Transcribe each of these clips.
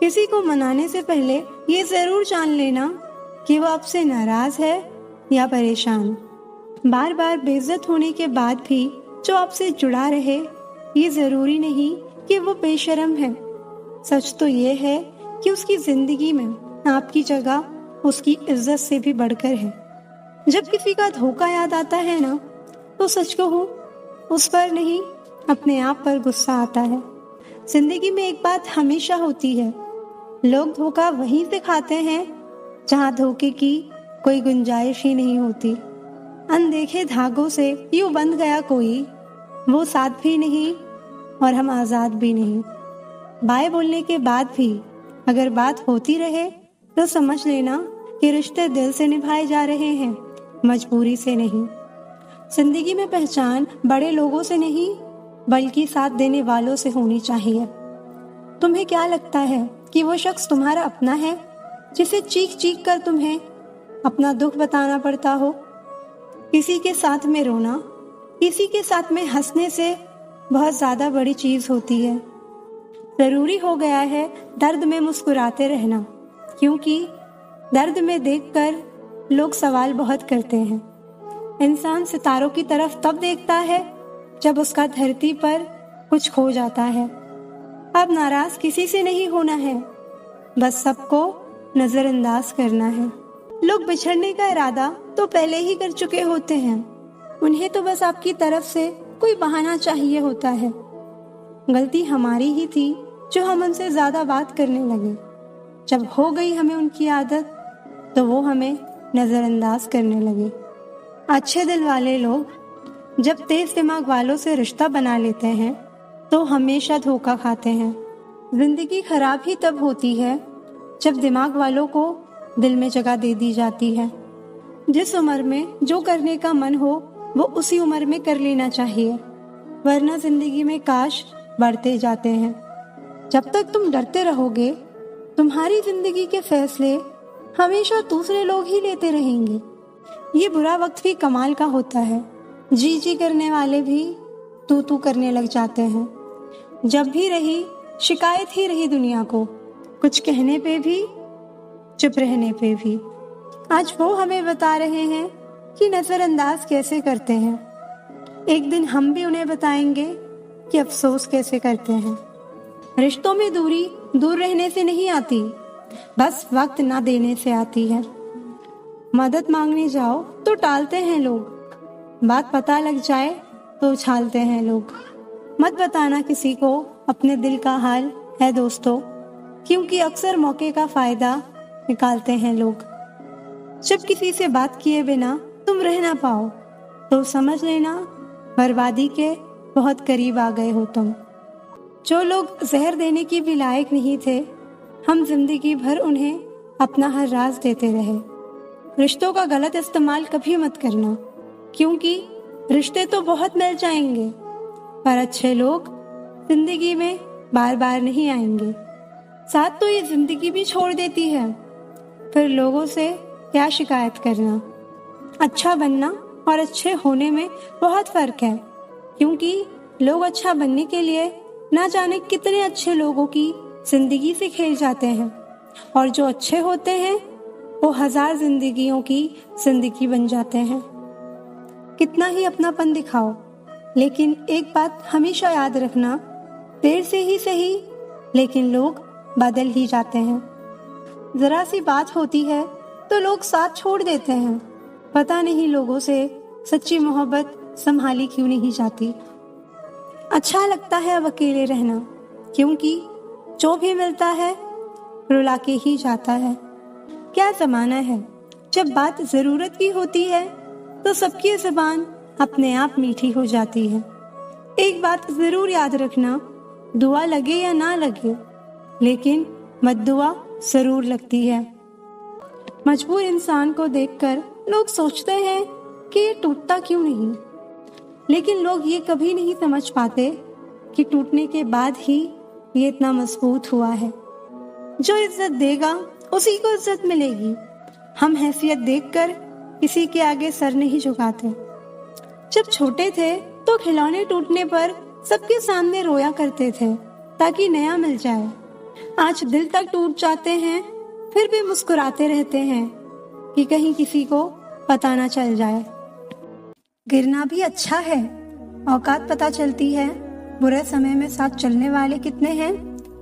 किसी को मनाने से पहले ये जरूर जान लेना कि वो आपसे नाराज है या परेशान। बार बार बेइज्जत होने के बाद भी जो आपसे जुड़ा रहे, ये जरूरी नहीं कि वो बेशर्म है। सच तो ये है कि उसकी जिंदगी में आपकी जगह उसकी इज्जत से भी बढ़कर है। जब किसी का धोखा याद आता है ना, तो सच कहूं, उस पर नहीं अपने आप पर गुस्सा आता है। जिंदगी में एक बात हमेशा होती है, लोग धोखा वहीं से खाते हैं जहां धोखे की कोई गुंजाइश ही नहीं होती। अनदेखे धागों से यूं बंध गया कोई, वो साथ भी नहीं और हम आजाद भी नहीं। बाय बोलने के बाद भी अगर बात होती रहे तो समझ लेना कि रिश्ते दिल से निभाए जा रहे हैं, मजबूरी से नहीं। जिंदगी में पहचान बड़े लोगों से नहीं बल्कि साथ देने वालों से होनी चाहिए। तुम्हें क्या लगता है कि वो शख्स तुम्हारा अपना है जिसे चीख चीख कर तुम्हें अपना दुख बताना पड़ता हो? किसी के साथ में रोना, किसी के साथ में हंसने से बहुत ज्यादा बड़ी चीज होती है। जरूरी हो गया है दर्द में मुस्कुराते रहना, क्योंकि दर्द में देखकर लोग सवाल बहुत करते हैं। इंसान सितारों की तरफ तब देखता है जब उसका धरती पर कुछ खो जाता है। अब नाराज किसी से नहीं होना है, बस सबको नजरअंदाज करना है। लोग बिछड़ने का इरादा तो पहले ही कर चुके होते हैं, उन्हें तो बस आपकी तरफ से कोई बहाना चाहिए होता है। गलती हमारी ही थी जो हम उनसे ज्यादा बात करने लगे। जब हो गई हमें उनकी आदत तो वो हमें नजरअंदाज करने लगे। अच्छे दिल वाले लोग जब तेज दिमाग वालों से रिश्ता बना लेते हैं तो हमेशा धोखा खाते हैं। जिंदगी खराब ही तब होती है जब दिमाग वालों को दिल में जगह दे दी जाती है। जिस उम्र में जो करने का मन हो वो उसी उम्र में कर लेना चाहिए, वरना जिंदगी में काश बढ़ते जाते हैं। जब तक तुम डरते रहोगे, तुम्हारी जिंदगी के फैसले हमेशा दूसरे लोग ही लेते रहेंगे। ये बुरा वक्त भी कमाल का होता है, जी जी करने वाले भी तू तू करने लग जाते हैं। जब भी रही शिकायत ही रही दुनिया को, कुछ कहने पे भी चुप रहने पे भी। आज वो हमें बता रहे हैं कि नजरअंदाज कैसे करते हैं। एक दिन हम भी उन्हें बताएंगे कि अफसोस कैसे करते हैं। रिश्तों में दूरी दूर रहने से नहीं आती, बस वक्त ना देने से आती है। मदद मांगने जाओ तो टालते हैं लोग, बात पता लग जाए तो उछालते हैं लोग। मत बताना किसी को अपने दिल का हाल है दोस्तों, क्योंकि अक्सर मौके का फायदा निकालते हैं लोग। जब किसी से बात किए बिना तुम रह ना पाओ तो समझ लेना बर्बादी के बहुत करीब आ गए हो तुम। जो लोग जहर देने की भी लायक नहीं थे, हम जिंदगी भर उन्हें अपना हर राज देते रहे। रिश्तों का गलत इस्तेमाल कभी मत करना, क्योंकि रिश्ते तो बहुत मिल जाएंगे पर अच्छे लोग जिंदगी में बार बार नहीं आएंगे। साथ तो ये जिंदगी भी छोड़ देती है, फिर लोगों से क्या शिकायत करना। अच्छा बनना और अच्छे होने में बहुत फर्क है, क्योंकि लोग अच्छा बनने के लिए ना जाने कितने अच्छे लोगों की जिंदगी से खेल जाते हैं, और जो अच्छे होते हैं वो 1000 जिंदगियों की जिंदगी बन जाते हैं। कितना ही अपनापन दिखाओ, लेकिन एक बात हमेशा याद रखना, देर से ही सही लेकिन लोग बदल ही जाते हैं। जरा सी बात होती है तो लोग साथ छोड़ देते हैं। पता नहीं लोगों से सच्ची मोहब्बत संभाली क्यों नहीं जाती। अच्छा लगता है अब अकेले रहना, क्योंकि जो भी मिलता है रुला के ही जाता है। क्या जमाना है, जब बात जरूरत की होती है तो सबकी जुबान अपने आप मीठी हो जाती है। एक बात जरूर याद रखना, दुआ लगे या ना लगे, लेकिन मद्दुआ जरूर लगती है। मजबूर इंसान को देखकर लोग सोचते हैं कि ये टूटता क्यों नहीं, लेकिन लोग ये कभी नहीं समझ पाते कि टूटने के बाद ही ये इतना मजबूत हुआ है। जो इज्जत देगा उसी को इज्जत मिलेगी। हम हैसियत देखकर किसी के आगे सर नहीं झुकाते। जब छोटे थे तो खिलौने टूटने पर सबके सामने रोया करते थे ताकि नया मिल जाए। आज दिल तक टूट जाते हैं, फिर भी मुस्कुराते रहते हैं कि कहीं किसी को पता ना चल जाए। गिरना भी अच्छा है, औकात पता चलती है। बुरे समय में साथ चलने वाले कितने हैं,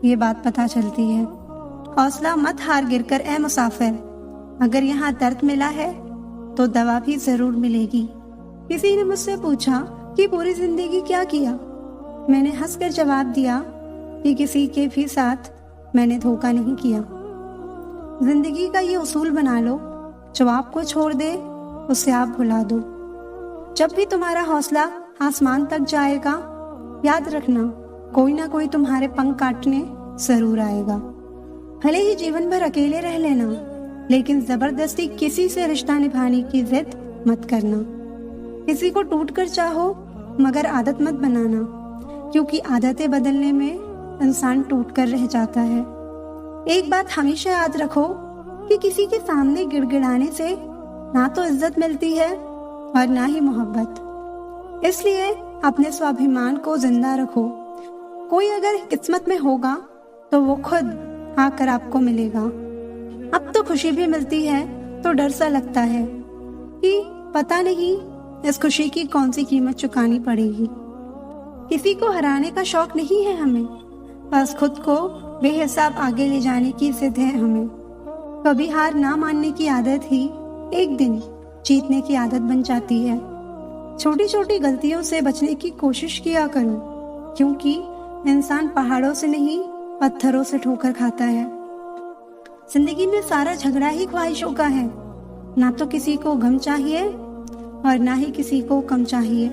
ये बात पता चलती है। हौसला मत हार गिरकर ए मुसाफिर, अगर यहाँ दर्द मिला है तो दवा भी जरूर मिलेगी। किसी ने मुझसे पूछा कि पूरी जिंदगी क्या किया। मैंने हंसकर जवाब दिया कि किसी के भी साथ मैंने धोखा नहीं किया। जिंदगी का ये उसूल बना लो, जो आपको छोड़ दे उसे आप भुला दो। जब भी तुम्हारा हौसला आसमान तक जाएगा, याद रखना कोई ना कोई तुम्हारे पंख काटने जरूर आएगा। भले ही जीवन भर अकेले रह लेना, लेकिन जबरदस्ती किसी से रिश्ता निभाने की जिद मत करना। किसी को टूट कर चाहो, मगर आदत मत बनाना, क्योंकि आदतें बदलने में इंसान टूट कर रह जाता है। एक बात हमेशा याद रखो कि किसी के सामने गिड़गिड़ाने से ना तो इज्जत मिलती है और ना ही मोहब्बत। इसलिए अपने स्वाभिमान को जिंदा रखो। कोई अगर किस्मत में होगा तो वो खुद आकर आपको मिलेगा। अब तो खुशी भी मिलती है तो डर सा लगता है कि पता नहीं इस खुशी की कौन सी कीमत चुकानी पड़ेगी। किसी को हराने का शौक नहीं है हमें, बस खुद को बेहिसाब आगे ले जाने की जिद है हमें। कभी हार ना मानने की आदत ही एक दिन जीतने की आदत बन जाती है। छोटी छोटी गलतियों से बचने की कोशिश किया करो, क्योंकि इंसान पहाड़ों से नहीं पत्थरों से ठोकर खाता है। जिंदगी में सारा झगड़ा ही ख्वाहिशों का है, ना तो किसी को गम चाहिए और ना ही किसी को कम चाहिए।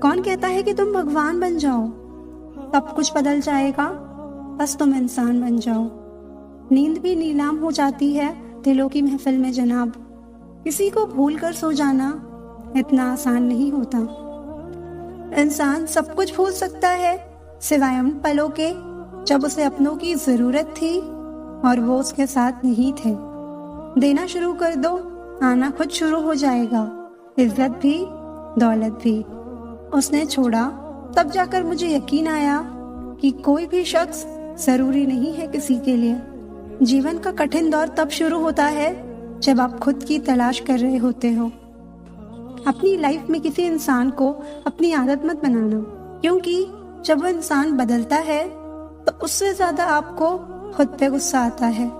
कौन कहता है कि तुम भगवान बन जाओ, सब कुछ बदल जाएगा, बस तुम इंसान बन जाओ। नींद भी नीलाम हो जाती है दिलों की महफिल में जनाब। किसी को भूल कर सो जाना इतना आसान नहीं होता। इंसान सब कुछ भूल सकता है सिवाय उन पलों के जब उसे अपनों की जरूरत थी और वो उसके साथ नहीं थे। देना शुरू कर दो, आना खुद शुरू हो जाएगा, इज्जत भी दौलत भी। उसने छोड़ा तब जाकर मुझे यकीन आया कि कोई भी शख्स जरूरी नहीं है किसी के लिए। जीवन का कठिन दौर तब शुरू होता है जब आप खुद की तलाश कर रहे होते हो। अपनी लाइफ में किसी इंसान को अपनी आदत मत बनाना, क्योंकि जब वो इंसान बदलता है तो उससे ज्यादा आपको खुद पे गुस्सा आता है।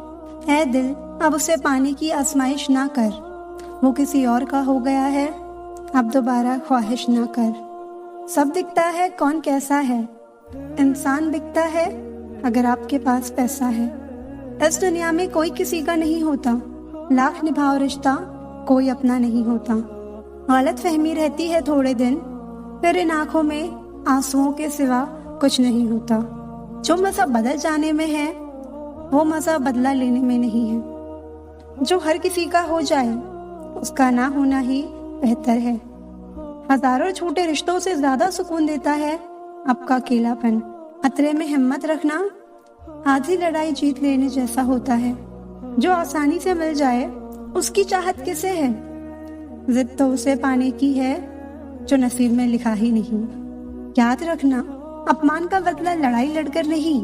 ऐ दिल, अब उसे पाने की आजमाइश ना कर, वो किसी और का हो गया है, अब दोबारा ख्वाहिश ना कर। सब दिखता है कौन कैसा है, इंसान दिखता है अगर आपके पास पैसा है। इस दुनिया में कोई किसी का नहीं होता, लाख निभाओ रिश्ता कोई अपना नहीं होता। गलत फहमी रहती है थोड़े दिन, फिर इन आंखों में आंसुओं के सिवा कुछ नहीं होता। जो मजा बदल जाने में है वो मजा बदला लेने में नहीं है। जो हर किसी का हो जाए उसका ना होना ही बेहतर है। हजारों छोटे रिश्तों से ज्यादा सुकून देता है आपका अकेलापन। खतरे में हिम्मत रखना आधी लड़ाई जीत लेने जैसा होता है। जो आसानी से मिल जाए उसकी चाहत किसे है, जिद तो उसे पाने की है जो नसीब में लिखा ही नहीं। याद रखना, अपमान का बदला लड़ाई लड़कर नहीं,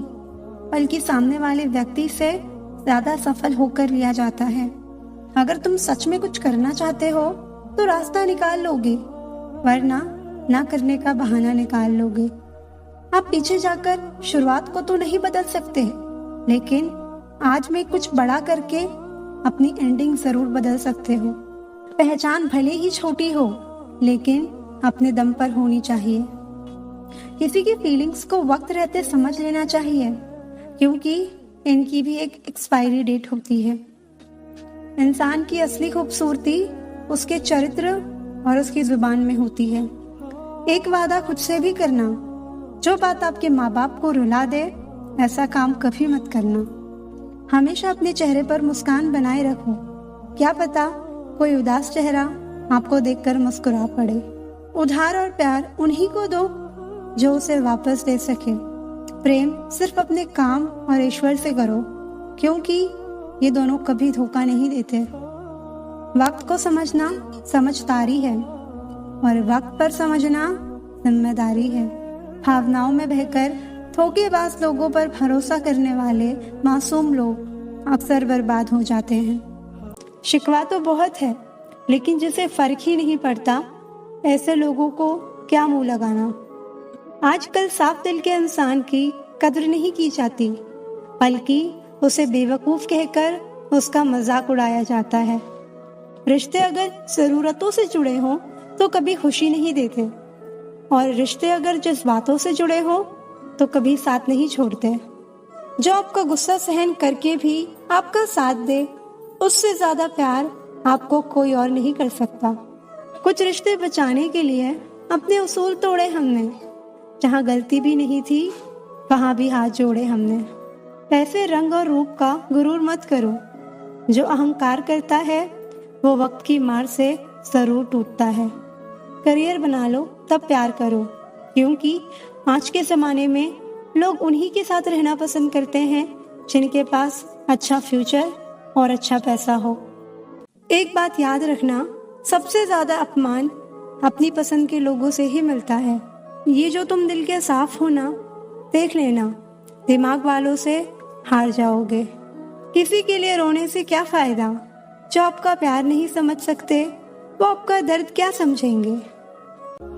बल्कि सामने वाले व्यक्ति से ज्यादा सफल होकर लिया जाता है। अगर तुम सच में कुछ करना चाहते हो तो रास्ता निकाल लोगे, वरना ना करने का बहाना निकाल लोगे। आप पीछे जाकर शुरुआत को तो नहीं बदल सकते, लेकिन आज में कुछ बड़ा करके अपनी एंडिंग जरूर बदल सकते हो। पहचान भले ही छोटी हो, लेकिन अपने दम पर होनी चाहिए। किसी की फीलिंग्स को वक्त रहते समझ लेना चाहिए, क्योंकि इनकी भी एक एक्सपायरी डेट होती है। इंसान की असली खूबसूरती उसके चरित्र और उसकी जुबान में होती है। एक वादा खुद से भी करना, जो बात आपके माँ बाप को रुला दे ऐसा काम कभी मत करना। हमेशा अपने चेहरे पर मुस्कान बनाए रखो, क्या पता कोई उदास चेहरा आपको देखकर मुस्कुरा पड़े। उधार और प्यार उन्हीं को दो जो उसे वापस दे सके। प्रेम सिर्फ अपने काम और ईश्वर से करो, क्योंकि ये दोनों कभी धोखा नहीं देते। वक्त को समझना समझदारी है और वक्त पर समझना जिम्मेदारी है। भावनाओं में बहकर धोखेबाज लोगों पर भरोसा करने वाले मासूम लोग अक्सर बर्बाद हो जाते हैं। शिकवा तो बहुत है, लेकिन जिसे फर्क ही नहीं पड़ता, ऐसे लोगों को क्या मुंह लगाना। आजकल साफ दिल के इंसान की कद्र नहीं की जाती, बल्कि उसे बेवकूफ कहकर उसका मजाक उड़ाया जाता है। रिश्ते अगर जरूरतों से जुड़े हों तो कभी खुशी नहीं देते, और रिश्ते अगर जज्बातों से जुड़े हों तो कभी साथ नहीं छोड़ते। जो आपका गुस्सा सहन करके भी आपका साथ दे, उससे ज्यादा प्यार आपको कोई और नहीं कर सकता। कुछ रिश्ते बचाने के लिए अपने उसूल तोड़े हमने, जहाँ गलती भी नहीं थी वहां भी हाथ जोड़े हमने। पैसे, रंग और रूप का गुरूर मत करो। जो अहंकार करता है वो वक्त की मार से जरूर टूटता है। करियर बना लो तब प्यार करो, क्योंकि आज के जमाने में लोग उन्हीं के साथ रहना पसंद करते हैं जिनके पास अच्छा फ्यूचर और अच्छा पैसा हो। एक बात याद रखना, सबसे ज्यादा अपमान अपनी पसंद के लोगों से ही मिलता है। ये जो तुम दिल के साफ हो ना, देख लेना दिमाग वालों से हार जाओगे। किसी के लिए रोने से क्या फायदा? जो आपका प्यार नहीं समझ सकते वो आपका दर्द क्या समझेंगे?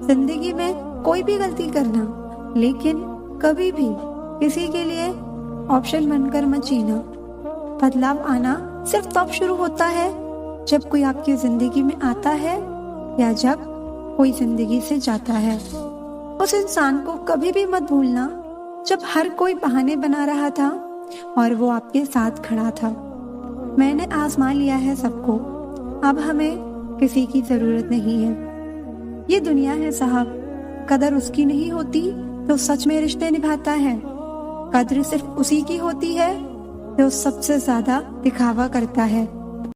जिंदगी में कोई भी गलती करना, लेकिन कभी भी किसी के लिए ऑप्शन बनकर मत जीना। बदलाव आना सिर्फ तब शुरू होता है जब कोई आपकी जिंदगी में आता है या जब कोई जिंदगी से जाता है। उस इंसान को कभी भी मत भूलना जब हर कोई बहाने बना रहा था और वो आपके साथ खड़ा था। मैंने आजमा लिया है सबको, अब हमें किसी की जरूरत नहीं है। ये दुनिया है साहब, कदर उसकी नहीं होती तो सच में रिश्ते निभाता है। कद्र सिर्फ उसी की होती है जो सबसे ज्यादा दिखावा करता है।